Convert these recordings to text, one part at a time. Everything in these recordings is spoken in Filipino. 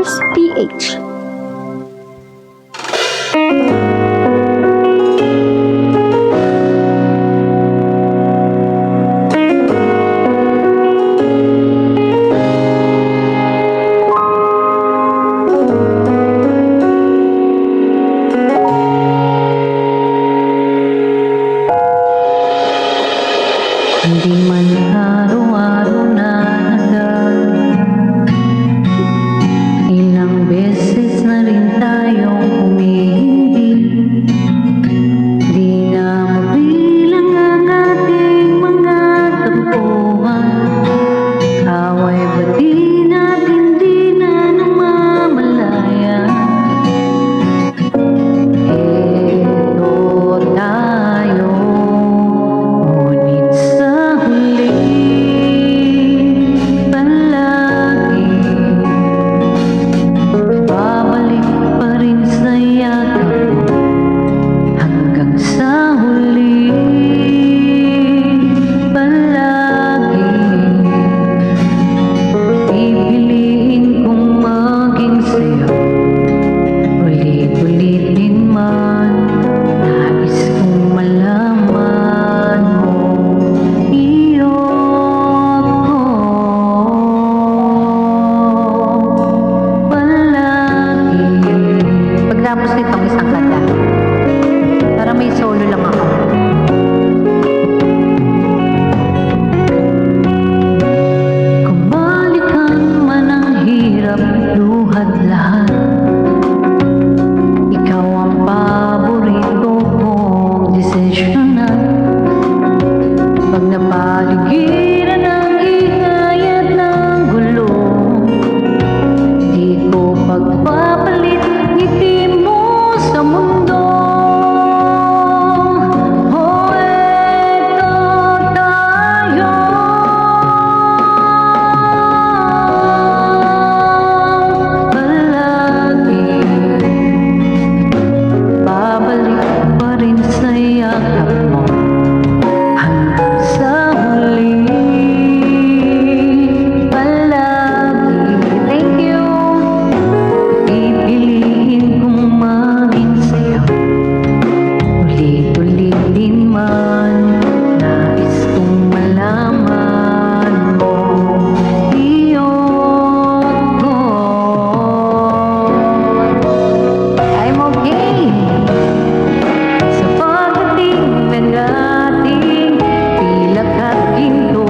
Vloggers PH. Hindi man araw-araw na ilang beses na rin tayong humihindi. Di na mabilang ang ating mga tampuhan. Away ba't di natin di na namamalayan? Eto tayo, ngunit sa huli palagi babalik pa rin sa yakap mo. Hanggang sa huli palagi pipiliin kong maging sa'yo. Ulit-ulitin man, nais kong malaman mo, iyo ko palagi. Pagtapos nitong isang kanta, para may solo lang ako. Kumalikan man ang hirap, luhad lahat, ikaw ang paborito kong desisyonan. Pag napaligiran ng ingay at ng gulo, di ko pagpapalit ngiti mo sa mundo. Oh, eto tayo, palagi babalik pa rin sa yakap mo. Hanggang sa huli palagi. Thank you. Pipiliin kong maging sa'yo. Ulit-ulitin man, nais kong malaman mo, iyo ko. I'm okay sa pagdating ng ating pilak at ginto.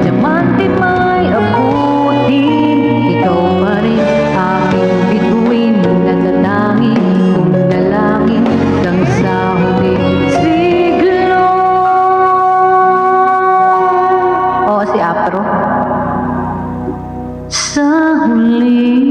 Diamante may abutin, ikaw pa rin aking bituin. Natatangin kong dalangin hanggang sa huling siglo. Oo, si Apro. Sa huli